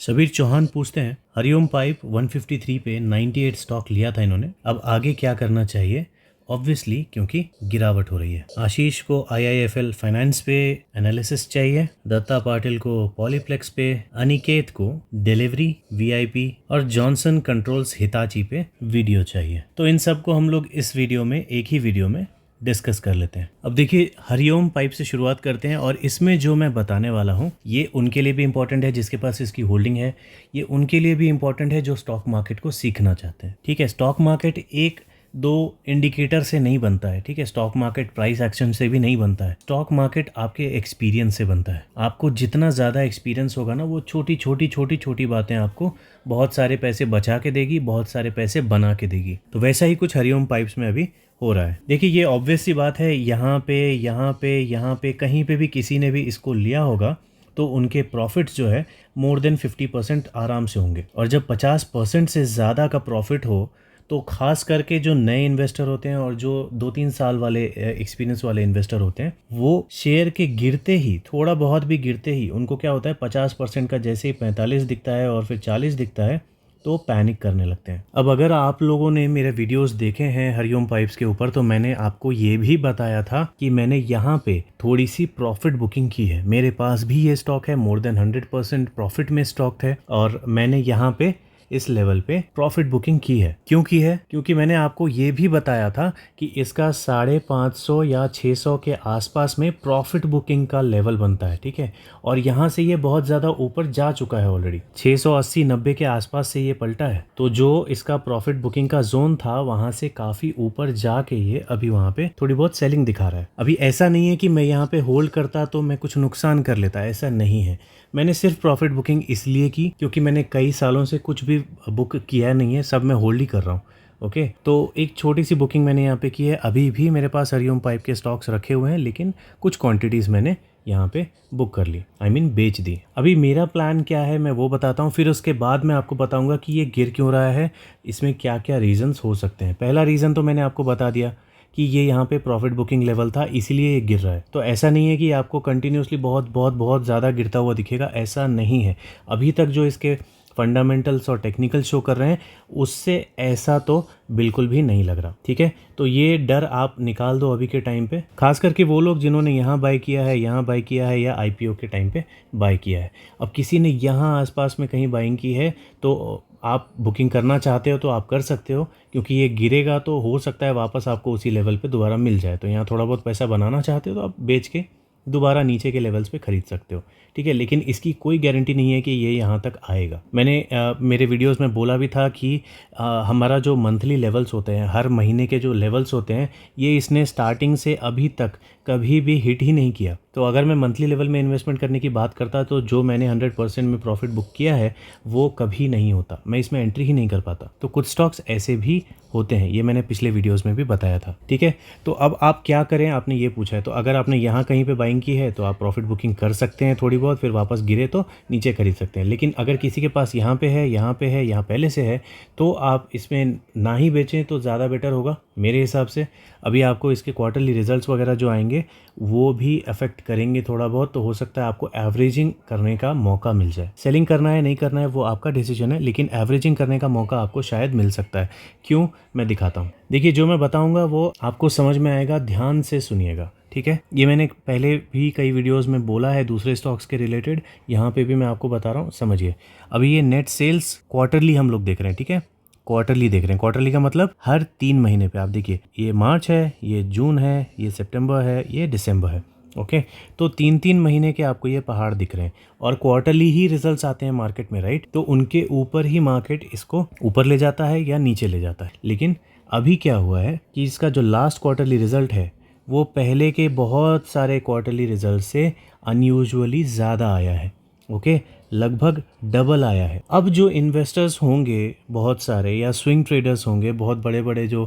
शबीर चौहान पूछते हैं, हरिओम पाइप 153 पे 98 स्टॉक लिया था इन्होंने, अब आगे क्या करना चाहिए? ऑब्वियसली क्योंकि गिरावट हो रही है। आशीष को आईआईएफएल फाइनेंस पे एनालिसिस चाहिए, दत्ता पाटिल को पॉलीप्लेक्स पे, अनिकेत को डिलीवरी वीआईपी और जॉनसन कंट्रोल्स हिताची पे वीडियो चाहिए। तो इन सब को हम लोग इस वीडियो में एक ही वीडियो में डिस्कस कर लेते हैं। अब देखिए, हरिओम पाइप से शुरुआत करते हैं और इसमें जो मैं बताने वाला हूँ ये उनके लिए भी इम्पोर्टेंट है जिसके पास इसकी होल्डिंग है, ये उनके लिए भी इम्पोर्टेंट है जो स्टॉक मार्केट को सीखना चाहते हैं। ठीक है, स्टॉक मार्केट एक दो इंडिकेटर से नहीं बनता है। ठीक है, स्टॉक मार्केट प्राइस एक्शन से भी नहीं बनता है। स्टॉक मार्केट आपके एक्सपीरियंस से बनता है। आपको जितना ज़्यादा एक्सपीरियंस होगा ना, वो छोटी छोटी बातें आपको बहुत सारे पैसे बचा के देगी, बहुत सारे पैसे बना के देगी। तो वैसा ही कुछ हरिओम पाइप्स में अभी हो रहा है। देखिए, ये ऑब्वियस सी बात है, यहाँ पे कहीं पे भी किसी ने भी इसको लिया होगा तो उनके प्रॉफिट्स जो है मोर देन 50% आराम से होंगे। और जब 50% से ज़्यादा का प्रॉफिट हो तो खास करके जो नए इन्वेस्टर होते हैं और जो 2-3 साल वाले एक्सपीरियंस वाले इन्वेस्टर होते हैं, वो शेयर के गिरते ही, थोड़ा बहुत भी गिरते ही उनको क्या होता है, 50% का जैसे ही 45 दिखता है और फिर 40 दिखता है तो पैनिक करने लगते हैं। अब अगर आप लोगों ने मेरे वीडियोस देखे हैं हरिओम पाइप्स के ऊपर, तो मैंने आपको ये भी बताया था कि मैंने यहाँ पे थोड़ी सी प्रॉफिट बुकिंग की है। मेरे पास भी ये स्टॉक है, मोर देन 100% प्रॉफिट में स्टॉक है और मैंने यहाँ पे इस लेवल पे प्रॉफिट बुकिंग की है। क्यों की है? क्योंकि मैंने आपको ये भी बताया था कि इसका 550 या 600 के आसपास में प्रॉफिट बुकिंग का लेवल बनता है। ठीक है, और यहाँ से ये बहुत ज़्यादा ऊपर जा चुका है ऑलरेडी, 680-90 के आसपास से ये पलटा है। तो जो इसका प्रॉफिट बुकिंग का जोन था वहाँ से काफ़ी ऊपर जाके ये अभी वहाँ पे थोड़ी बहुत सेलिंग दिखा रहा है। अभी ऐसा नहीं है कि मैं यहाँ पे होल्ड करता तो मैं कुछ नुकसान कर लेता, ऐसा नहीं है। मैंने सिर्फ प्रॉफिट बुकिंग इसलिए की क्योंकि मैंने कई सालों से कुछ भी बुक किया नहीं है, सब मैं होल्ड ही कर रहा हूँ। ओके, तो एक छोटी सी बुकिंग मैंने यहाँ पे की है। अभी भी मेरे पास हरिओम पाइप के स्टॉक्स रखे हुए हैं, लेकिन कुछ क्वांटिटीज़ मैंने यहाँ पे बुक कर ली, बेच दी। अभी मेरा प्लान क्या है मैं वो बताता हूँ, फिर उसके बाद मैं आपको बताऊँगा कि ये गिर क्यों रहा है, इसमें क्या क्या रीज़न्स हो सकते हैं। पहला रीज़न तो मैंने आपको बता दिया कि ये यहाँ पे प्रॉफिट बुकिंग लेवल था, इसीलिए ये गिर रहा है। तो ऐसा नहीं है कि आपको कंटिन्यूसली बहुत ज़्यादा गिरता हुआ दिखेगा, ऐसा नहीं है। अभी तक जो इसके फंडामेंटल्स और टेक्निकल शो कर रहे हैं उससे ऐसा तो बिल्कुल भी नहीं लग रहा। ठीक है, तो ये डर आप निकाल दो अभी के टाइम पे, खास करके वो लोग जिन्होंने यहाँ बाय किया है, यहाँ बाय किया है या आईपीओ के टाइम पे बाय किया है। अब किसी ने यहाँ आसपास में कहीं बाइंग की है तो आप बुकिंग करना चाहते हो तो आप कर सकते हो, क्योंकि ये गिरेगा तो हो सकता है वापस आपको उसी लेवल पे दोबारा मिल जाए। तो यहाँ थोड़ा बहुत पैसा बनाना चाहते हो तो आप बेच के दोबारा नीचे के लेवल्स पे खरीद सकते हो। ठीक है, लेकिन इसकी कोई गारंटी नहीं है कि ये यहाँ तक आएगा। मैंने मेरे वीडियोस में बोला भी था कि हमारा जो मंथली लेवल्स होते हैं, हर महीने के जो लेवल्स होते हैं, ये इसने स्टार्टिंग से अभी तक कभी भी हिट ही नहीं किया। तो अगर मैं मंथली लेवल में इन्वेस्टमेंट करने की बात करता तो जो मैंने 100% में प्रॉफिट बुक किया है वो कभी नहीं होता, मैं इसमें एंट्री ही नहीं कर पाता। तो कुछ स्टॉक्स ऐसे भी होते हैं, ये मैंने पिछले वीडियोस में भी बताया था। ठीक है, तो अब आप क्या करें, आपने ये पूछा है, तो अगर आपने यहाँ कहीं पे बाइंग की है तो आप प्रॉफिट बुकिंग कर सकते हैं थोड़ी बहुत, फिर वापस गिरे तो नीचे खरीद सकते हैं। लेकिन अगर किसी के पास यहाँ पे है, यहाँ पे है, यहाँ पहले से है, तो आप इसमें ना ही बेचें तो ज़्यादा बेटर होगा मेरे हिसाब से। अभी आपको इसके क्वार्टरली रिजल्ट्स वगैरह जो आएंगे वो भी अफेक्ट करेंगे थोड़ा बहुत, तो हो सकता है आपको एवरेजिंग करने का मौका मिल जाए। सेलिंग करना है नहीं करना है वो आपका डिसीजन है, लेकिन एवरेजिंग करने का मौका आपको शायद मिल सकता है। क्यों, मैं दिखाता हूँ। देखिए, जो मैं बताऊँगा वो आपको समझ में आएगा, ध्यान से सुनिएगा। ठीक है, ये मैंने पहले भी कई वीडियोस में बोला है दूसरे स्टॉक्स के रिलेटेड, यहाँ पे भी मैं आपको बता रहा हूँ, समझिए। अभी ये नेट सेल्स क्वार्टरली हम लोग देख रहे हैं। ठीक है, क्वार्टरली देख रहे हैं। क्वार्टरली का मतलब हर 3 महीने पे। आप देखिए, ये मार्च है, ये जून है, ये सितंबर है, ये दिसंबर है। ओके, तो 3-3 महीने के आपको ये पहाड़ दिख रहे हैं और क्वार्टरली ही रिजल्ट्स आते हैं मार्केट में, राइट। तो उनके ऊपर ही मार्केट इसको ऊपर ले जाता है या नीचे ले जाता है। लेकिन अभी क्या हुआ है कि इसका जो लास्ट क्वार्टरली रिजल्ट है वो पहले के बहुत सारे क्वार्टरली रिजल्ट से अनयूजुअली ज़्यादा आया है। ओके, लगभग डबल आया है। अब जो इन्वेस्टर्स होंगे बहुत सारे, या स्विंग ट्रेडर्स होंगे, बहुत बड़े बड़े जो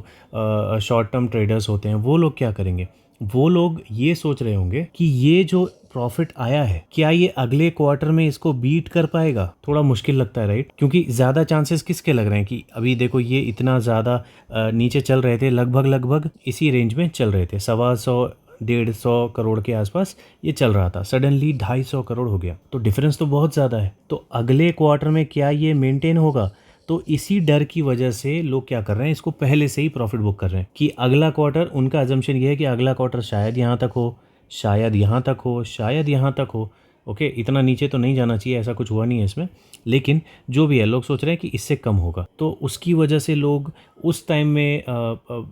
शॉर्ट टर्म ट्रेडर्स होते हैं, वो लोग क्या करेंगे? वो लोग ये सोच रहे होंगे कि ये जो प्रॉफिट आया है, क्या ये अगले क्वार्टर में इसको बीट कर पाएगा? थोड़ा मुश्किल लगता है, राइट। क्योंकि ज़्यादा चांसेस किसके लग रहे हैं कि अभी देखो ये इतना ज़्यादा नीचे चल रहे थे, लगभग इसी रेंज में चल रहे थे, 125 150 करोड़ के आसपास ये चल रहा था, सडनली 250 करोड़ हो गया, तो डिफरेंस तो बहुत ज़्यादा है। तो अगले क्वार्टर में क्या ये मेंटेन होगा? तो इसी डर की वजह से लोग क्या कर रहे हैं, इसको पहले से ही प्रॉफिट बुक कर रहे हैं कि अगला क्वार्टर, उनका अजम्पशन ये है कि अगला क्वार्टर शायद यहाँ तक हो, शायद यहाँ तक हो, शायद यहाँ तक हो। ओके, इतना नीचे तो नहीं जाना चाहिए, ऐसा कुछ हुआ नहीं है इसमें, लेकिन जो भी है लोग सोच रहे हैं कि इससे कम होगा, तो उसकी वजह से लोग उस टाइम में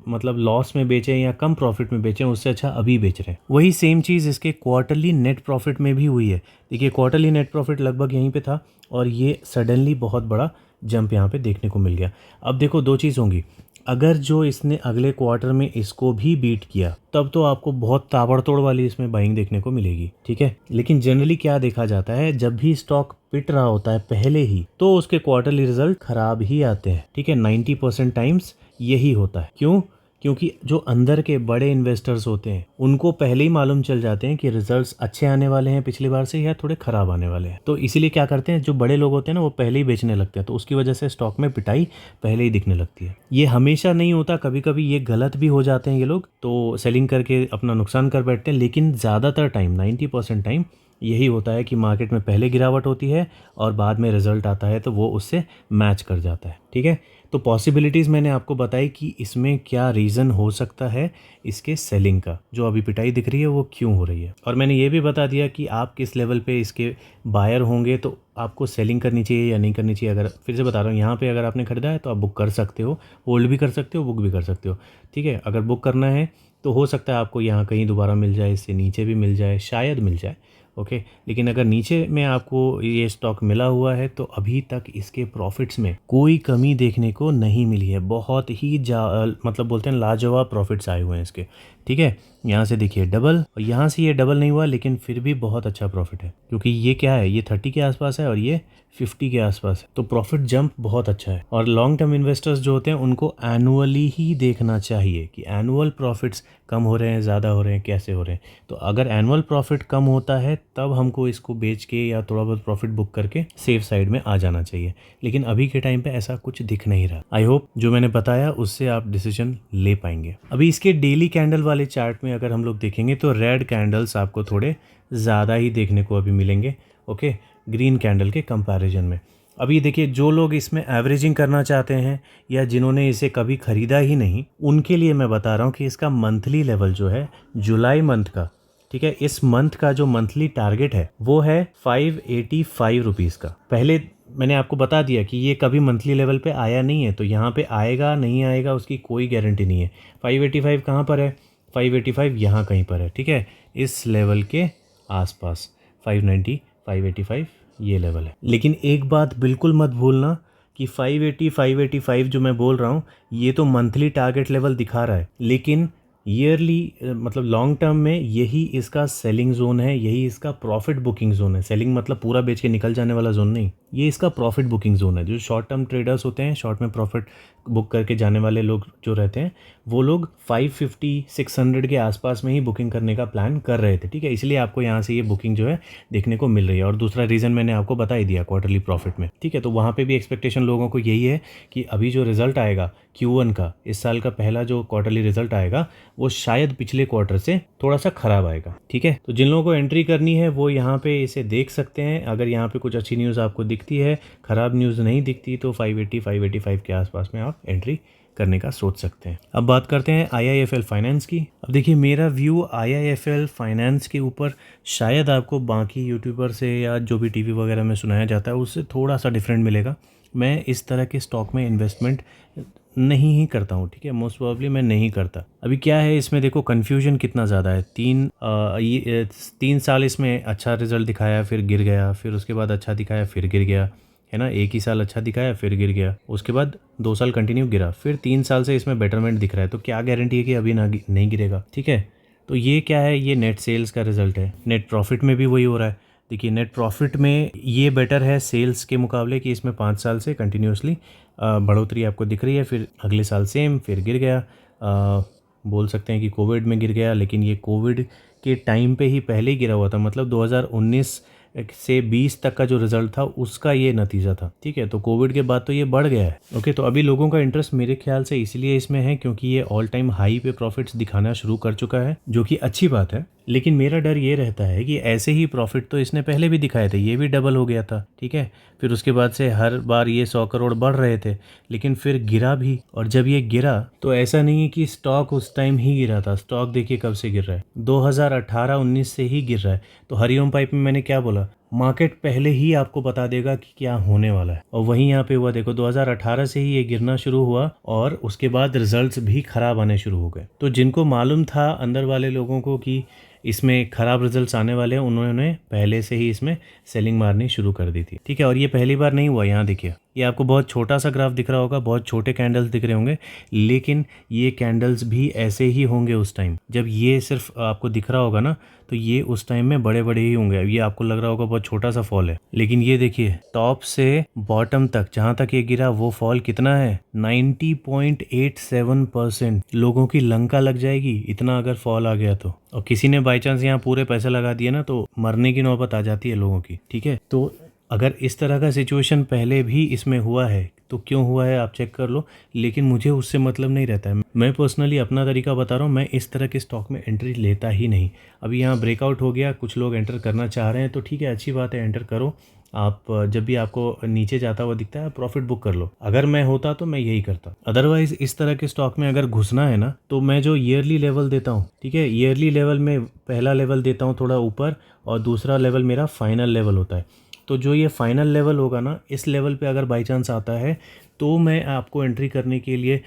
मतलब लॉस में बेचें या कम प्रॉफिट में बेचें, उससे अच्छा अभी बेच रहे हैं। वही सेम चीज़ इसके क्वार्टरली नेट प्रॉफिट में भी हुई है। देखिए क्वार्टरली नेट प्रॉफिट लगभग यहीं पे था और ये सडनली बहुत बड़ा जंप यहाँ पे देखने को मिल गया। अब देखो दो चीज़ होंगी, अगर जो इसने अगले क्वार्टर में इसको भी बीट किया तब तो आपको बहुत ताबड़तोड़ वाली इसमें बाइंग देखने को मिलेगी, ठीक है। लेकिन जनरली क्या देखा जाता है, जब भी स्टॉक पिट रहा होता है पहले ही, तो उसके क्वार्टरली रिजल्ट खराब ही आते हैं, ठीक है। 90% टाइम्स यही होता है। क्यों? क्योंकि जो अंदर के बड़े इन्वेस्टर्स होते हैं उनको पहले ही मालूम चल जाते हैं कि रिजल्ट्स अच्छे आने वाले हैं पिछली बार से या थोड़े खराब आने वाले हैं, तो इसीलिए क्या करते हैं, जो बड़े लोग होते हैं ना वो पहले ही बेचने लगते हैं, तो उसकी वजह से स्टॉक में पिटाई पहले ही दिखने लगती है। ये हमेशा नहीं होता, कभी कभी ये गलत भी हो जाते हैं ये लोग, तो सेलिंग करके अपना नुकसान कर बैठते हैं, लेकिन ज़्यादातर टाइम 90% टाइम यही होता है कि मार्केट में पहले गिरावट होती है और बाद में रिजल्ट आता है तो वो उससे मैच कर जाता है, ठीक है। तो पॉसिबिलिटीज़ मैंने आपको बताई कि इसमें क्या रीज़न हो सकता है इसके सेलिंग का, जो अभी पिटाई दिख रही है वो क्यों हो रही है, और मैंने ये भी बता दिया कि आप किस लेवल पे इसके बायर होंगे तो आपको सेलिंग करनी चाहिए या नहीं करनी चाहिए। अगर फिर से बता रहा हूँ, यहाँ पे अगर आपने खरीदा है तो आप बुक कर सकते हो, होल्ड भी कर सकते हो, बुक भी कर सकते हो, ठीक है। अगर बुक करना है तो हो सकता है आपको यहाँ कहीं दोबारा मिल जाए, इससे नीचे भी मिल जाए, शायद मिल जाए, ओके। लेकिन अगर नीचे में आपको ये स्टॉक मिला हुआ है तो अभी तक इसके प्रॉफिट्स में कोई कमी देखने को नहीं मिली है, बहुत ही मतलब बोलते हैं लाजवाब प्रॉफिट्स आए हुए हैं इसके, ठीक है। यहाँ से देखिए डबल, और यहाँ से ये डबल नहीं हुआ लेकिन फिर भी बहुत अच्छा प्रॉफिट है, क्योंकि ये क्या है, ये 30 के आसपास है और ये 50 के आसपास है, तो प्रॉफिट जंप बहुत अच्छा है। और लॉन्ग टर्म इन्वेस्टर्स जो होते हैं उनको एनुअली ही देखना चाहिए कि एनुअल प्रॉफिट्स कम हो रहे हैं, ज़्यादा हो रहे हैं, कैसे हो रहे हैं। तो अगर एनुअल प्रॉफिट कम होता है तब हमको इसको बेच के या थोड़ा बहुत प्रॉफिट बुक करके सेफ साइड में आ जाना चाहिए, लेकिन अभी के टाइम पे ऐसा कुछ दिख नहीं रहा। आई होप जो मैंने बताया उससे आप डिसीजन ले पाएंगे। अभी इसके डेली कैंडल वाले चार्ट में अगर हम लोग देखेंगे तो रेड कैंडल्स आपको थोड़े ज़्यादा ही देखने को अभी मिलेंगे, ओके, ग्रीन कैंडल के कंपैरिजन में। अभी देखिए जो लोग इसमें एवरेजिंग करना चाहते हैं या जिन्होंने इसे कभी ख़रीदा ही नहीं, उनके लिए मैं बता रहा हूँ कि इसका मंथली लेवल जो है जुलाई मंथ का, ठीक है, इस मंथ का जो मंथली टारगेट है वो है 585 रुपीज़ का। पहले मैंने आपको बता दिया कि ये कभी मंथली लेवल पे आया नहीं है, तो यहाँ पे आएगा नहीं आएगा उसकी कोई गारंटी नहीं है। 585 कहाँ पर है, 585 यहाँ कहीं पर है, ठीक है, इस लेवल के आसपास 590 585 ये लेवल है। लेकिन एक बात बिल्कुल मत भूलना कि 580 585 जो मैं बोल रहा हूँ ये तो मंथली टारगेट लेवल दिखा रहा है, लेकिन ईयरली मतलब लॉन्ग टर्म में यही इसका सेलिंग जोन है, यही इसका प्रॉफिट बुकिंग जोन है। सेलिंग मतलब पूरा बेच के निकल जाने वाला जोन नहीं, ये इसका प्रॉफिट बुकिंग जोन है। जो शॉर्ट टर्म ट्रेडर्स होते हैं, शॉर्ट में प्रॉफिट बुक करके जाने वाले लोग जो रहते हैं, वो लोग 550 600 के आसपास में ही बुकिंग करने का प्लान कर रहे थे, ठीक है। इसलिए आपको यहाँ से ये बुकिंग जो है देखने को मिल रही है। और दूसरा रीज़न मैंने आपको बता ही दिया क्वार्टरली प्रॉफिट में, ठीक है। तो वहाँ पे भी एक्सपेक्टेशन लोगों को यही है कि अभी जो रिजल्ट आएगा Q1 का, इस साल का पहला जो क्वार्टरली रिजल्ट आएगा वो शायद पिछले क्वार्टर से थोड़ा सा ख़राब आएगा, ठीक है। तो जिन लोगों को एंट्री करनी है वो यहाँ पे इसे देख सकते हैं। अगर यहाँ पे कुछ अच्छी न्यूज़ आपको दिखती है, ख़राब न्यूज़ नहीं दिखती, तो 580 585 के आसपास में आप एंट्री करने का सोच सकते हैं। अब बात करते हैं IIFL फाइनेंस की। अब देखिए मेरा व्यू IIFL फाइनेंस के ऊपर शायद आपको बाकी यूट्यूबर से या जो भी टीवी वगैरह में सुनाया जाता है उससे थोड़ा सा डिफरेंट मिलेगा। मैं इस तरह के स्टॉक में इन्वेस्टमेंट नहीं ही करता हूँ, ठीक है, मोस्ट प्रोबेबली मैं नहीं करता। अभी क्या है इसमें देखो कन्फ्यूजन कितना ज़्यादा है। 3 साल इसमें अच्छा रिजल्ट दिखाया फिर गिर गया, फिर उसके बाद अच्छा दिखाया फिर गिर गया, है ना। एक ही साल अच्छा दिखाया फिर गिर गया, उसके बाद 2 साल कंटिन्यू गिरा, फिर 3 साल से इसमें बेटरमेंट दिख रहा है, तो क्या गारंटी है कि अभी नहीं गिरेगा, ठीक है। तो ये क्या है, ये नेट सेल्स का रिजल्ट है। नेट प्रॉफिट में भी वही हो रहा है। देखिए नेट प्रॉफिट में ये बेटर है सेल्स के मुकाबले कि इसमें 5 साल से कंटिन्यूसली बढ़ोतरी आपको दिख रही है। फिर अगले साल सेम, फिर गिर गया। बोल सकते हैं कि कोविड में गिर गया, लेकिन ये कोविड के टाइम पे ही पहले ही गिरा हुआ था, मतलब 2019 से 20 तक का जो रिजल्ट था उसका ये नतीजा था, ठीक है। तो कोविड के बाद तो ये बढ़ गया है। ओके, तो अभी लोगों का इंटरेस्ट मेरे ख्याल से इसलिए इसमें है क्योंकि ये ऑल टाइम हाई पे प्रॉफिट्स दिखाना शुरू कर चुका है, जो कि अच्छी बात है। लेकिन मेरा डर ये रहता है कि ऐसे ही प्रॉफिट तो इसने पहले भी दिखाए थे, ये भी डबल हो गया था, ठीक है। फिर उसके बाद से हर बार ये 100 करोड़ बढ़ रहे थे, लेकिन फिर गिरा भी। और जब ये गिरा तो ऐसा नहीं है कि स्टॉक उस टाइम ही गिरा था, स्टॉक देखिए कब से गिर रहा है, 2018-19 से ही गिर रहा है। तो हरिओम पाइप में मैंने क्या बोला, मार्केट पहले ही आपको बता देगा कि क्या होने वाला है, और वहीं यहाँ पे हुआ। देखो 2018 से ही ये गिरना शुरू हुआ और उसके बाद रिजल्ट्स भी खराब आने शुरू हो गए। तो जिनको मालूम था, अंदर वाले लोगों को, कि इसमें खराब रिजल्ट्स आने वाले हैं, उन्होंने पहले से ही इसमें सेलिंग मारनी शुरू कर दी थी, ठीक है। और ये पहली बार नहीं हुआ। यहाँ देखिए, ये आपको बहुत छोटा सा ग्राफ दिख रहा होगा, बहुत छोटे कैंडल्स दिख रहे होंगे, लेकिन ये कैंडल्स भी ऐसे ही होंगे उस टाइम जब ये सिर्फ आपको दिख रहा होगा ना, तो ये उस टाइम में बड़े बड़े ही होंगे। ये आपको लग रहा होगा बहुत छोटा सा फॉल है, लेकिन ये देखिए टॉप से बॉटम तक जहाँ तक ये गिरा वो फॉल कितना है, 90.87%। लोगों की लंका लग जाएगी इतना अगर फॉल आ गया तो। और किसी ने बाई चांस यहाँ पूरे पैसे लगा दिए ना, तो मरने की नौबत आ जाती है लोगों की, ठीक है। तो अगर इस तरह का सिचुएशन पहले भी इसमें हुआ है तो क्यों हुआ है आप चेक कर लो, लेकिन मुझे उससे मतलब नहीं रहता है। मैं पर्सनली अपना तरीका बता रहा हूँ, मैं इस तरह के स्टॉक में एंट्री लेता ही नहीं। अभी यहाँ ब्रेकआउट हो गया, कुछ लोग एंटर करना चाह रहे हैं तो ठीक है, अच्छी बात है, एंटर करो। आप जब भी आपको नीचे जाता हुआ दिखता है प्रॉफिट बुक कर लो। अगर मैं होता तो मैं यही करता। अदरवाइज इस तरह के स्टॉक में अगर घुसना है ना, तो मैं जो ईयरली लेवल देता हूँ, ठीक है, ईयरली लेवल में पहला लेवल देता हूँ थोड़ा ऊपर, और दूसरा लेवल मेरा फाइनल लेवल होता है। तो जो ये फाइनल लेवल होगा ना, इस लेवल पे अगर बाई चांस आता है तो मैं आपको एंट्री करने के लिए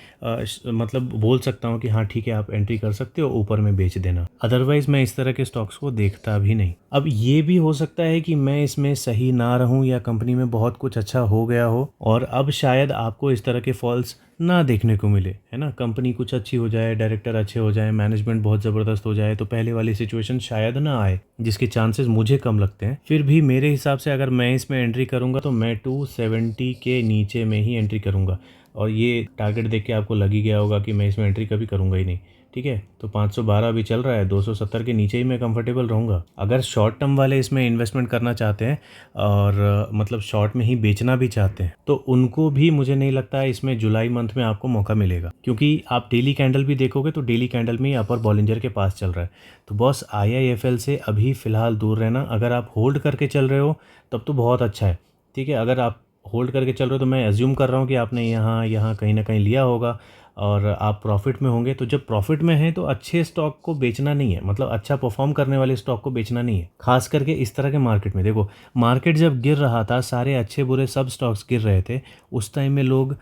मतलब बोल सकता हूँ कि हाँ ठीक है, आप एंट्री कर सकते हो, ऊपर में बेच देना। अदरवाइज़ मैं इस तरह के स्टॉक्स को देखता भी नहीं। अब ये भी हो सकता है कि मैं इसमें सही ना रहूँ, या कंपनी में बहुत कुछ अच्छा हो गया हो और अब शायद आपको इस तरह के फॉल्स ना देखने को मिले, है ना। कंपनी कुछ अच्छी हो जाए, डायरेक्टर अच्छे हो जाए, मैनेजमेंट बहुत ज़बरदस्त हो जाए, तो पहले वाली सिचुएशन शायद ना आए, जिसके चांसेस मुझे कम लगते हैं। फिर भी मेरे हिसाब से अगर मैं इसमें एंट्री करूँगा तो मैं 270 के नीचे में ही एंट्री करूँगा। और ये टारगेट देख के आपको लग ही गया होगा कि मैं इसमें एंट्री कभी करूँगा ही नहीं, ठीक है। तो 512 भी चल रहा है, 270 के नीचे ही मैं कंफर्टेबल रहूँगा। अगर शॉर्ट टर्म वाले इसमें इन्वेस्टमेंट करना चाहते हैं और मतलब शॉर्ट में ही बेचना भी चाहते हैं, तो उनको भी मुझे नहीं लगता है इसमें जुलाई मंथ में आपको मौका मिलेगा, क्योंकि आप डेली कैंडल भी देखोगे तो डेली कैंडल में ही अपर बॉलिंजर के पास चल रहा है। तो बॉस IIFL से अभी फ़िलहाल दूर रहना। अगर आप होल्ड करके चल रहे हो तब तो बहुत अच्छा है, ठीक है। अगर आप होल्ड करके चल रहे हो तो मैं एज्यूम कर रहा हूँ कि आपने यहाँ कहीं ना कहीं लिया होगा और आप प्रॉफिट में होंगे। तो जब प्रॉफिट में हैं तो अच्छे स्टॉक को बेचना नहीं है, मतलब अच्छा परफॉर्म करने वाले स्टॉक को बेचना नहीं है, खास करके इस तरह के मार्केट में। देखो मार्केट जब गिर रहा था, सारे अच्छे बुरे सब स्टॉक्स गिर रहे थे, उस टाइम में लोग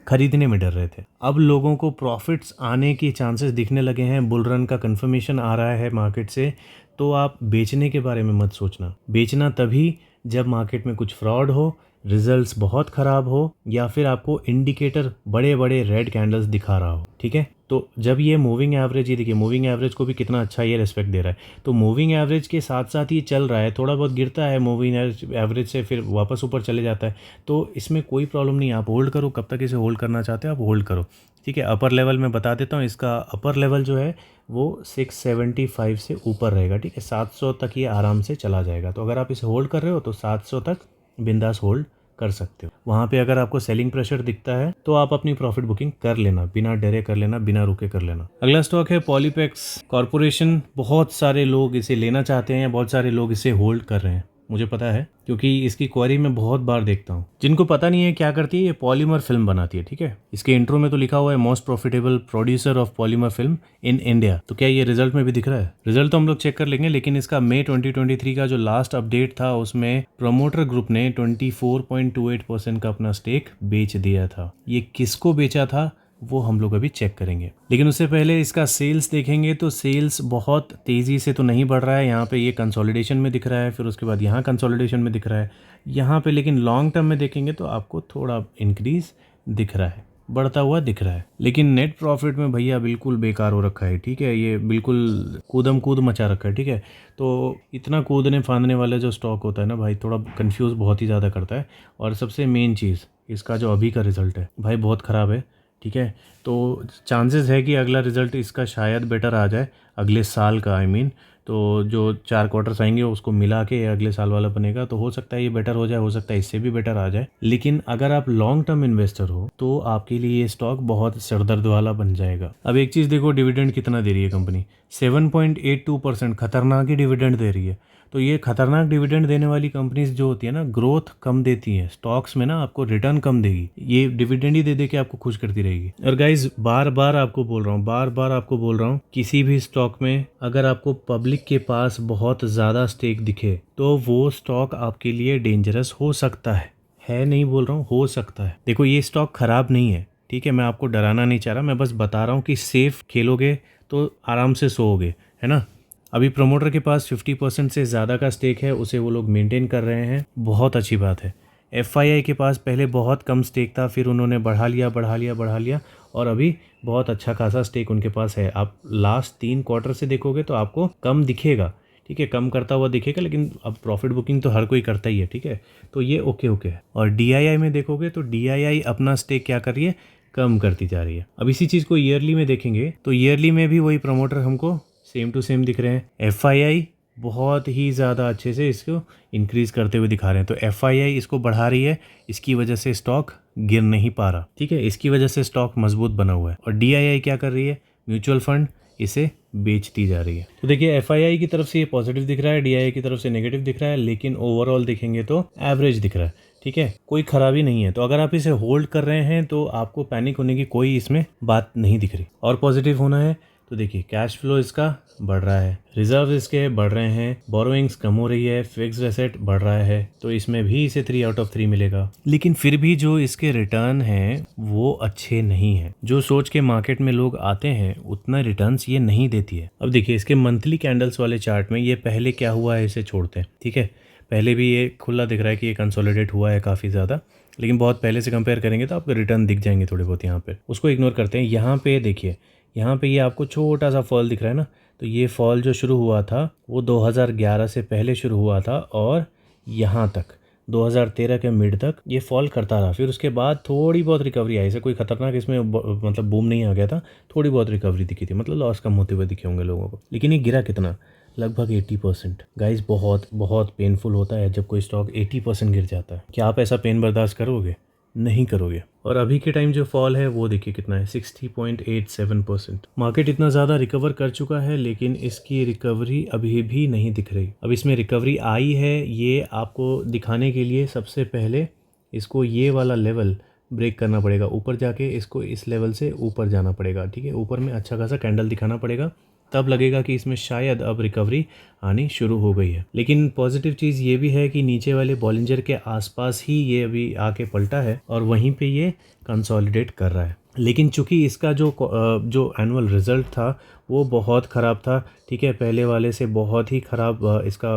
खरीदने में डर रहे थे। अब लोगों को प्रॉफिट्स आने के चांसेस दिखने लगे हैं, बुल रन का कंफर्मेशन आ रहा है मार्केट से, तो आप बेचने के बारे में मत सोचना। बेचना तभी जब मार्केट में कुछ फ्रॉड हो, रिजल्ट्स बहुत ख़राब हो, या फिर आपको इंडिकेटर बड़े बड़े रेड कैंडल्स दिखा रहा हो, ठीक है। तो जब ये मूविंग एवरेज, ये देखिए मूविंग एवरेज को भी कितना अच्छा ये रिस्पेक्ट दे रहा है। तो मूविंग एवरेज के साथ साथ ये चल रहा है, थोड़ा बहुत गिरता है मूविंग एवरेज से, फिर वापस ऊपर चले जाता है। तो इसमें कोई प्रॉब्लम नहीं है, आप होल्ड करो, कब तक इसे होल्ड करना चाहते हो आप होल्ड करो, ठीक है। अपर लेवल मैं बता देता हूँ, इसका अपर लेवल जो है वो 675 से ऊपर रहेगा, ठीक है। 700 तक ये आराम से चला जाएगा। तो अगर आप इसे होल्ड कर रहे हो तो 700 तक बिंदास होल्ड कर सकते हो। वहाँ पे अगर आपको सेलिंग प्रेशर दिखता है तो आप अपनी प्रॉफिट बुकिंग कर लेना, बिना डरे कर लेना, बिना रुके कर लेना। अगला स्टॉक है पॉलीप्लेक्स कॉर्पोरेशन। बहुत सारे लोग इसे लेना चाहते हैं, बहुत सारे लोग इसे होल्ड कर रहे हैं, मुझे पता है क्योंकि इसकी क्वेरी मैं बहुत बार देखता हूँ। जिनको पता नहीं है क्या करती है, ये पॉलीमर फिल्म बनाती है, ठीक है। इसके इंट्रो में तो लिखा हुआ है most profitable producer of polymer film in India. तो क्या ये रिजल्ट में भी दिख रहा है? रिजल्ट तो हम लोग चेक कर लेंगे, लेकिन इसका मई 2023 का जो लास्ट अपडेट था उसमें प्रमोटर ग्रुप ने 24.28% का अपना स्टेक बेच दिया था। ये किसको बेचा था वो हम लोग अभी चेक करेंगे, लेकिन उससे पहले इसका सेल्स देखेंगे तो सेल्स बहुत तेज़ी से तो नहीं बढ़ रहा है। यहाँ पे ये कंसोलिडेशन में दिख रहा है, फिर उसके बाद यहाँ कंसोलिडेशन में दिख रहा है यहाँ पे, लेकिन लॉन्ग टर्म में देखेंगे तो आपको थोड़ा इंक्रीज दिख रहा है, बढ़ता हुआ दिख रहा है। लेकिन नेट प्रॉफिट में भैया बिल्कुल बेकार हो रखा है, ठीक है। ये बिल्कुल कूदम कूद मचा रखा है, ठीक है। तो इतना कूदने फांदने वाला जो स्टॉक होता है ना भाई, थोड़ा कंफ्यूज बहुत ही ज़्यादा करता है। और सबसे मेन चीज़, इसका जो अभी का रिजल्ट है भाई बहुत ख़राब है, ठीक है। तो चांसेस है कि अगला रिज़ल्ट इसका शायद बेटर आ जाए, अगले साल का आई मीन। तो जो 4 क्वार्टर्स आएंगे उसको मिला के अगले साल वाला बनेगा, तो हो सकता है ये बेटर हो जाए, हो सकता है इससे भी बेटर आ जाए। लेकिन अगर आप लॉन्ग टर्म इन्वेस्टर हो तो आपके लिए ये स्टॉक बहुत सरदर्द वाला बन जाएगा। अब एक चीज़ देखो, डिविडेंड कितना दे रही है कंपनी, 7.82%, खतरनाक ही डिविडेंड दे रही है। तो ये खतरनाक डिविडेंड देने वाली कंपनीज जो होती है ना, ग्रोथ कम देती हैं स्टॉक्स में ना, आपको रिटर्न कम देगी, ये डिविडेंड ही दे दे के आपको खुश करती रहेगी। और गाइज बार बार आपको बोल रहा हूँ, किसी भी स्टॉक में अगर आपको पब्लिक के पास बहुत ज़्यादा स्टेक दिखे तो वो स्टॉक आपके लिए डेंजरस हो सकता है नहीं बोल रहा हूँ, हो सकता है। देखो ये स्टॉक खराब नहीं है, ठीक है, मैं आपको डराना नहीं चाह रहा, मैं बस बता रहा हूँ कि सेफ खेलोगे तो आराम से सोओगे, है ना। अभी प्रमोटर के पास 50% से ज़्यादा का स्टेक है, उसे वो लोग मेंटेन कर रहे हैं, बहुत अच्छी बात है। FII के पास पहले बहुत कम स्टेक था, फिर उन्होंने बढ़ा लिया और अभी बहुत अच्छा खासा स्टेक उनके पास है। आप लास्ट 3 क्वार्टर से देखोगे तो आपको कम दिखेगा, ठीक है, कम करता हुआ दिखेगा, लेकिन अब प्रॉफिट बुकिंग तो हर कोई करता ही है, ठीक है, तो ये ओके है। और DII में देखोगे तो DII अपना स्टेक क्या कर रही है, कम करती जा रही है। अब इसी चीज़ को ईयरली में देखेंगे तो ईयरली में भी वही प्रमोटर हमको सेम टू सेम दिख रहे हैं। FII बहुत ही ज़्यादा अच्छे से इसको इंक्रीज़ करते हुए दिखा रहे हैं, तो FII इसको बढ़ा रही है, इसकी वजह से स्टॉक गिर नहीं पा रहा, ठीक है, इसकी वजह से स्टॉक मजबूत बना हुआ है। और DII क्या कर रही है, म्यूचुअल फंड इसे बेचती जा रही है। तो देखिए FII की तरफ से ये पॉजिटिव दिख रहा है, DII की तरफ से नेगेटिव दिख रहा है, लेकिन ओवरऑल देखेंगे तो एवरेज दिख रहा है, ठीक है, कोई खराबी नहीं है। तो अगर आप इसे होल्ड कर रहे हैं तो आपको पैनिक होने की कोई इसमें बात नहीं दिख रही। और पॉजिटिव होना है तो देखिए कैश फ्लो इसका बढ़ रहा है, रिजर्व इसके बढ़ रहे हैं, बोरोइंग्स कम हो रही है, फिक्स्ड एसेट बढ़ रहा है, तो इसमें भी इसे 3 आउट ऑफ 3 मिलेगा। लेकिन फिर भी जो इसके रिटर्न हैं वो अच्छे नहीं हैं, जो सोच के मार्केट में लोग आते हैं उतना रिटर्न्स ये नहीं देती है। अब देखिए इसके मंथली कैंडल्स वाले चार्ट में ये पहले क्या हुआ है इसे छोड़ते हैं, ठीक है, पहले भी ये खुला दिख रहा है कि ये कंसोलिडेट हुआ है काफ़ी ज़्यादा, लेकिन बहुत पहले से कंपेयर करेंगे तो आपको रिटर्न दिख जाएंगे थोड़े बहुत यहाँ पे, उसको इग्नोर करते हैं। यहाँ पे देखिए, यहाँ पे ये आपको छोटा सा फॉल दिख रहा है ना, तो ये फॉल जो शुरू हुआ था वो 2011 से पहले शुरू हुआ था और यहाँ तक 2013 के मिड तक ये फॉल करता रहा, फिर उसके बाद थोड़ी बहुत रिकवरी आई, ऐसे कोई खतरनाक इसमें मतलब बूम नहीं आ गया था, थोड़ी बहुत रिकवरी दिखी थी, मतलब लॉस कम होते हुए दिखे होंगे लोगों को। लेकिन ये गिरा कितना, लगभग 80%। गाइस बहुत बहुत पेनफुल होता है जब कोई स्टॉक 80% गिर जाता है। क्या आप ऐसा पेन बर्दाश्त करोगे, नहीं करोगे। और अभी के टाइम जो फॉल है वो देखिए कितना है, 60.87%। मार्केट इतना ज़्यादा रिकवर कर चुका है लेकिन इसकी रिकवरी अभी भी नहीं दिख रही। अब इसमें रिकवरी आई है ये आपको दिखाने के लिए सबसे पहले इसको ये वाला लेवल ब्रेक करना पड़ेगा, ऊपर जाके इसको इस लेवल से ऊपर जाना पड़ेगा, ठीक है, ऊपर में अच्छा खासा कैंडल दिखाना पड़ेगा, तब लगेगा कि इसमें शायद अब रिकवरी आनी शुरू हो गई है। लेकिन पॉजिटिव चीज़ ये भी है कि नीचे वाले बॉलिंजर के आसपास ही ये अभी आके पलटा है और वहीं पे ये कंसोलिडेट कर रहा है। लेकिन चूंकि इसका जो एनुअल रिज़ल्ट था वो बहुत ख़राब था, ठीक है, पहले वाले से बहुत ही ख़राब इसका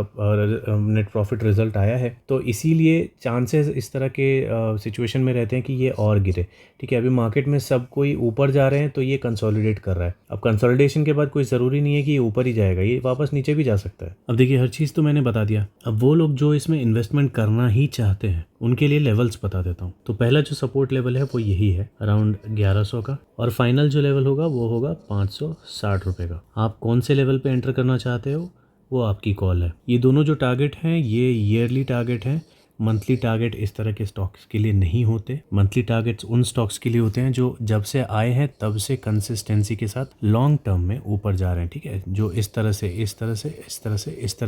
नेट प्रॉफिट रिज़ल्ट आया है, तो इसीलिए चांसेस इस तरह के सिचुएशन में रहते हैं कि ये और गिरे, ठीक है। अभी मार्केट में सब कोई ऊपर जा रहे हैं तो ये कंसोलिडेट कर रहा है। अब कंसोलिडेशन के बाद कोई ज़रूरी नहीं है कि ये ऊपर ही जाएगा, ये वापस नीचे भी जा सकता है। अब देखिए हर चीज़ तो मैंने बता दिया, अब वो लोग जो इसमें इन्वेस्टमेंट करना ही चाहते हैं उनके लिए लेवल्स बता देता हूँ। तो पहला जो सपोर्ट लेवल है वो यही है, अराउंड 1100 का, और फाइनल जो लेवल होगा वो होगा 560 रुपये का। आप कौन से लेवल पे एंटर करना चाहते हो वो आपकी कॉल है। ये दोनों जो टारगेट हैं ये ईयरली टारगेट हैं, मंथली टारगेट इस तरह के स्टॉक्स के लिए नहीं होते। मंथली टारगेट्स उन स्टॉक्स के लिए होते हैं जो जब से आए हैं तब से कंसिस्टेंसी के साथ लॉन्ग टर्म में ऊपर जा रहे हैं, ठीक है, जो इस तरह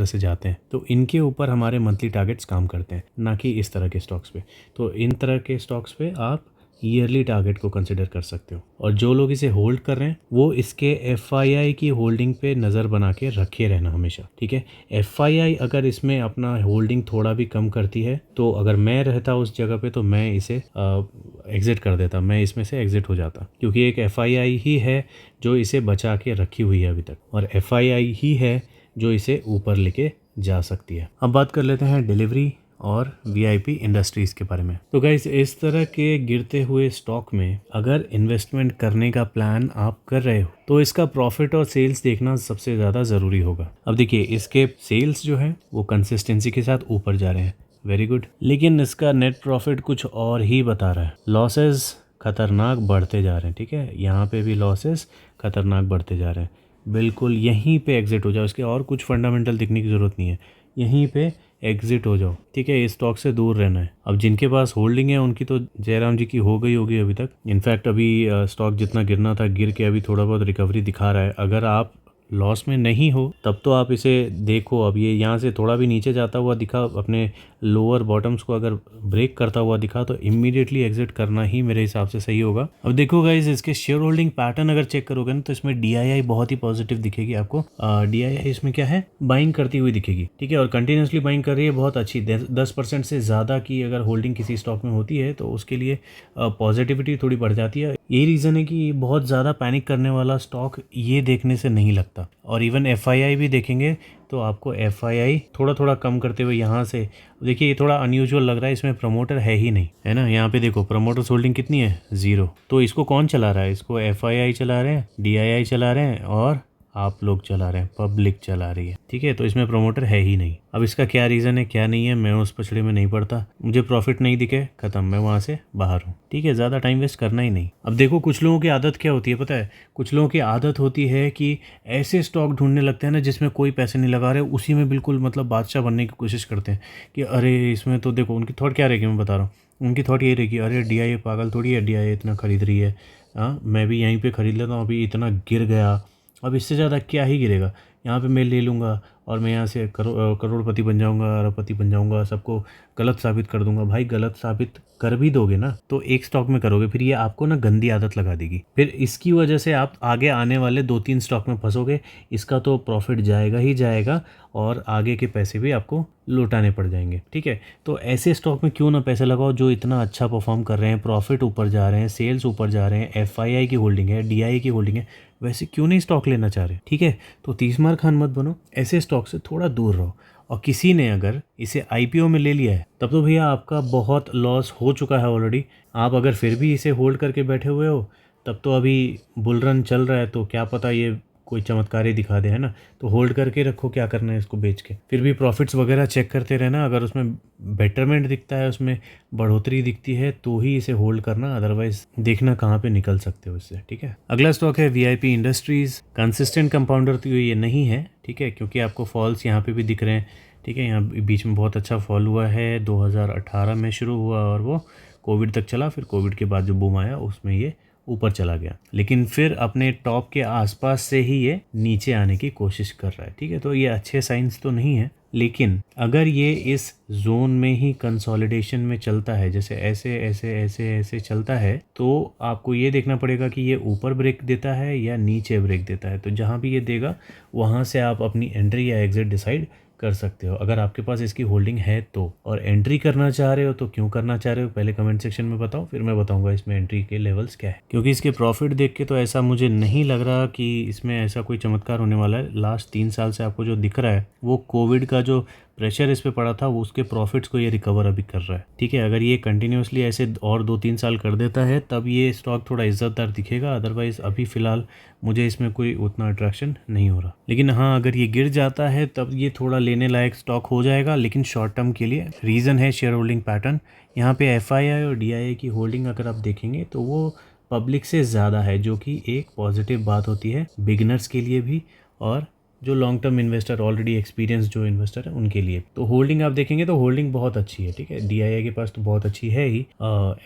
से जाते हैं, तो इनके ऊपर हमारे मंथली टारगेट्स काम करते हैं, ना कि इस तरह के स्टॉक्स पे। तो इन तरह के स्टॉक्स पे आप ईयरली टारगेट को कंसिडर कर सकते हो। और जो लोग इसे होल्ड कर रहे हैं वो इसके FII की होल्डिंग पे नज़र बना के रखे रहना हमेशा, ठीक है। FII अगर इसमें अपना होल्डिंग थोड़ा भी कम करती है तो अगर मैं रहता उस जगह पे तो मैं इसे एग्ज़िट कर देता, मैं इसमें से एग्ज़िट हो जाता, क्योंकि एक FII ही है जो इसे बचा के रखी हुई है अभी तक, और FII ही है जो इसे ऊपर लेके जा सकती है। अब बात कर लेते हैं डिलीवरी और VIP इंडस्ट्रीज़ के बारे में। तो गाइस इस तरह के गिरते हुए स्टॉक में अगर इन्वेस्टमेंट करने का प्लान आप कर रहे हो तो इसका प्रॉफिट और सेल्स देखना सबसे ज़्यादा ज़रूरी होगा। अब देखिए इसके सेल्स जो है वो कंसिस्टेंसी के साथ ऊपर जा रहे हैं, वेरी गुड, लेकिन इसका नेट प्रॉफिट कुछ और ही बता रहा है। लॉसेस खतरनाक बढ़ते जा रहे हैं, ठीक है, यहाँ पे भी लॉसेस खतरनाक बढ़ते जा रहे हैं। बिल्कुल यहीं पे एग्जिट हो जाओ, इसके और कुछ फंडामेंटल दिखने की ज़रूरत नहीं है, यहीं पे एग्जिट हो जाओ, ठीक है। इस स्टॉक से दूर रहना है। अब जिनके पास होल्डिंग है उनकी तो जयराम जी की हो गई होगी अभी तक। इनफैक्ट अभी स्टॉक जितना गिरना था गिर के अभी थोड़ा बहुत रिकवरी दिखा रहा है। अगर आप लॉस में नहीं हो तब तो आप इसे देखो। अब ये यहाँ से थोड़ा भी नीचे जाता हुआ दिखा, अपने लोअर बॉटम्स को अगर ब्रेक करता हुआ दिखा तो इमीडिएटली एग्जिट करना ही मेरे हिसाब से सही होगा। अब देखो गाइज, इसके शेयर होल्डिंग पैटर्न अगर चेक करोगे ना तो इसमें DII बहुत ही पॉजिटिव दिखेगी आपको। DII इसमें क्या है, बाइंग करती हुई दिखेगी, ठीक है, और कंटिन्यूसली बाइंग कर रही है, बहुत अच्छी। 10% से ज़्यादा की अगर होल्डिंग किसी स्टॉक में होती है तो उसके लिए पॉजिटिविटी थोड़ी बढ़ जाती है। यही रीज़न है कि बहुत ज़्यादा पैनिक करने वाला स्टॉक ये देखने से नहीं लगता। और इवन FII भी देखेंगे तो आपको FII थोड़ा थोड़ा कम करते हुए यहाँ से देखिए, ये थोड़ा अनयूजुअल लग रहा है, इसमें प्रमोटर है ही नहीं, है ना। यहाँ पे देखो प्रमोटर्स होल्डिंग कितनी है, 0। तो इसको कौन चला रहा है, इसको FII चला रहे हैं, DII चला रहे हैं और आप लोग चला रहे हैं, पब्लिक चला रही है, ठीक है। तो इसमें प्रमोटर है ही नहीं। अब इसका क्या रीज़न है क्या नहीं है, मैं उस पछड़े में नहीं पड़ता। मुझे प्रॉफिट नहीं दिखे, खत्म, मैं वहाँ से बाहर हूँ, ठीक है। ज़्यादा टाइम वेस्ट करना ही नहीं। अब देखो कुछ लोगों की आदत क्या होती है पता है, कुछ लोगों की आदत होती है कि ऐसे स्टॉक ढूंढने लगते हैं ना जिसमें कोई पैसे नहीं लगा रहे, उसी में बिल्कुल मतलब बादशाह बनने की कोशिश करते हैं कि अरे इसमें तो देखो, उनकी थॉट क्या रहेगी मैं बता रहा हूँ। उनकी थॉट ये रहेगी, अरे DII पागल थोड़ी है, DII इतना खरीद रही है, हाँ मैं भी यहीं पे खरीद लेता हूँ, अभी इतना गिर गया, अब इससे ज़्यादा क्या ही गिरेगा, यहाँ पे मैं ले लूँगा और मैं यहाँ से करोड़पति बन जाऊँगा, अरबपति बन जाऊँगा, सबको गलत साबित कर दूंगा। भाई गलत साबित कर भी दोगे ना तो एक स्टॉक में करोगे, फिर ये आपको ना गंदी आदत लगा देगी, फिर इसकी वजह से आप आगे आने वाले 2-3 स्टॉक में फंसोगे। इसका तो प्रॉफिट जाएगा ही जाएगा और आगे के पैसे भी आपको लौटाने पड़ जाएंगे, ठीक है। तो ऐसे स्टॉक में क्यों ना पैसे लगाओ जो इतना अच्छा परफॉर्म कर रहे हैं, प्रॉफिट ऊपर जा रहे हैं, सेल्स ऊपर जा रहे हैं, FII की होल्डिंग है, DII की होल्डिंग है, वैसे क्यों नहीं स्टॉक लेना चाह रहे, ठीक है। तो तीसमार खान मत बनो, ऐसे स्टॉक से थोड़ा दूर रहो। और किसी ने अगर इसे IPO में ले लिया है तब तो भैया आपका बहुत लॉस हो चुका है ऑलरेडी। आप अगर फिर भी इसे होल्ड करके बैठे हुए हो तब तो अभी बुल रन चल रहा है, तो क्या पता ये कोई चमत्कार ही दिखा दे, है ना। तो होल्ड करके रखो, क्या करना है इसको बेच के। फिर भी प्रॉफिट्स वगैरह चेक करते रहना, अगर उसमें बेटरमेंट दिखता है, उसमें बढ़ोतरी दिखती है तो ही इसे होल्ड करना, अदरवाइज देखना कहाँ पे निकल सकते हो इससे, ठीक है। अगला स्टॉक है VIP इंडस्ट्रीज़। कंसिस्टेंट कंपाउंडर तो ये नहीं है, ठीक है, क्योंकि आपको फॉल्स यहाँ पे भी दिख रहे हैं, ठीक है। यहाँ बीच में बहुत अच्छा फॉल हुआ है, 2018 में शुरू हुआ और वो कोविड तक चला, फिर कोविड के बाद जो बूम आया उसमें ये ऊपर चला गया, लेकिन फिर अपने टॉप के आसपास से ही ये नीचे आने की कोशिश कर रहा है, ठीक है। तो ये अच्छे साइंस तो नहीं है, लेकिन अगर ये इस जोन में ही कंसोलिडेशन में चलता है, जैसे ऐसे ऐसे ऐसे ऐसे चलता है, तो आपको ये देखना पड़ेगा कि ये ऊपर ब्रेक देता है या नीचे ब्रेक देता है। तो जहाँ भी ये देगा वहाँ से आप अपनी एंट्री या एग्जिट डिसाइड कर सकते हो, अगर आपके पास इसकी होल्डिंग है तो। और एंट्री करना चाह रहे हो तो क्यों करना चाह रहे हो पहले कमेंट सेक्शन में बताओ, फिर मैं बताऊंगा इसमें एंट्री के लेवल्स क्या है। क्योंकि इसके प्रॉफिट देख के तो ऐसा मुझे नहीं लग रहा कि इसमें ऐसा कोई चमत्कार होने वाला है। लास्ट 3 साल से आपको जो दिख रहा है वो कोविड का जो प्रेशर इस पे पड़ा था वो उसके प्रॉफिट्स को ये रिकवर अभी कर रहा है, ठीक है। अगर ये कंटिन्यूसली ऐसे और 2-3 साल कर देता है तब ये स्टॉक थोड़ा इज्जतदार दिखेगा, अदरवाइज अभी फ़िलहाल मुझे इसमें कोई उतना अट्रैक्शन नहीं हो रहा। लेकिन हाँ, अगर ये गिर जाता है तब ये थोड़ा लेने लायक स्टॉक हो जाएगा, लेकिन शॉर्ट टर्म के लिए। रीज़न है शेयर होल्डिंग पैटर्न। यहाँ पे FII और DII की होल्डिंग अगर आप देखेंगे तो वो पब्लिक से ज़्यादा है, जो कि एक पॉजिटिव बात होती है बिगिनर्स के लिए भी और जो long term investor, already experience जो इन्वेस्टर है उनके लिए। तो होल्डिंग आप देखेंगे तो होल्डिंग बहुत अच्छी है, ठीक है। DII के पास तो बहुत अच्छी है ही,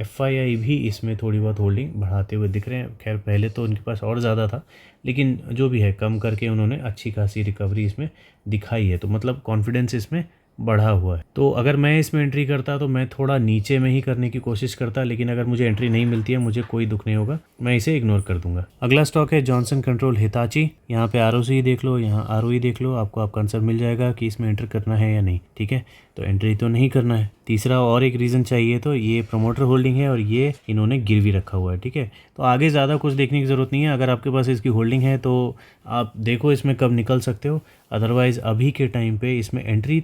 FII भी इसमें थोड़ी बहुत होल्डिंग बढ़ाते हुए दिख रहे हैं। खैर पहले तो उनके पास और ज़्यादा था, लेकिन जो भी है कम करके उन्होंने अच्छी खासी रिकवरी इसमें दिखाई है, तो मतलब कॉन्फिडेंस इसमें बढ़ा हुआ है। तो अगर मैं इसमें एंट्री करता तो मैं थोड़ा नीचे में ही करने की कोशिश करता, लेकिन अगर मुझे एंट्री नहीं मिलती है मुझे कोई दुख नहीं होगा, मैं इसे इग्नोर कर दूंगा। अगला स्टॉक है जॉनसन कंट्रोल हिताची। यहाँ पे ROC देख लो, यहाँ ROE देख लो, आपको आपका आंसर मिल जाएगा कि इसमें एंटर करना है या नहीं, ठीक है। तो एंट्री तो नहीं करना है। तीसरा और एक रीज़न चाहिए, तो ये प्रमोटर होल्डिंग है और ये इन्होंने गिरवी रखा हुआ है, ठीक है। तो आगे ज़्यादा कुछ देखने की ज़रूरत नहीं है। अगर आपके पास इसकी होल्डिंग है तो आप देखो इसमें कब निकल सकते हो, अदरवाइज़ अभी के टाइम पे इसमें एंट्री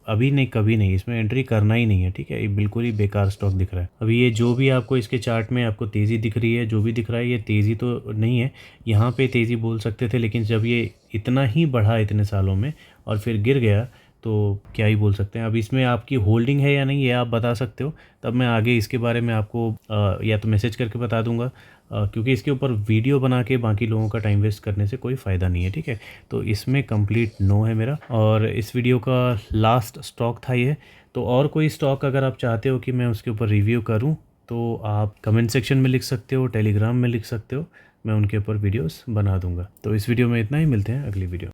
अभी नहीं, कभी नहीं, इसमें एंट्री करना ही नहीं है, ठीक है। ये बिल्कुल ही बेकार स्टॉक दिख रहा है। अभी ये जो भी आपको इसके चार्ट में आपको तेज़ी दिख रही है, जो भी दिख रहा है, ये तेज़ी तो नहीं है। यहाँ पे तेज़ी बोल सकते थे, लेकिन जब ये इतना ही बढ़ा इतने सालों में और फिर गिर गया तो क्या ही बोल सकते हैं। अब इसमें आपकी होल्डिंग है या नहीं ये आप बता सकते हो, तब मैं आगे इसके बारे में आपको या तो मैसेज करके बता दूंगा, क्योंकि इसके ऊपर वीडियो बना के बाकी लोगों का टाइम वेस्ट करने से कोई फ़ायदा नहीं है, ठीक है। तो इसमें कंप्लीट नो है मेरा, और इस वीडियो का लास्ट स्टॉक था ये। तो और कोई स्टॉक अगर आप चाहते हो कि मैं उसके ऊपर रिव्यू करूं, तो आप कमेंट सेक्शन में लिख सकते हो, टेलीग्राम में लिख सकते हो, मैं उनके ऊपर वीडियोस बना दूंगा। तो इस वीडियो में इतना ही, मिलते हैं अगली वीडियो।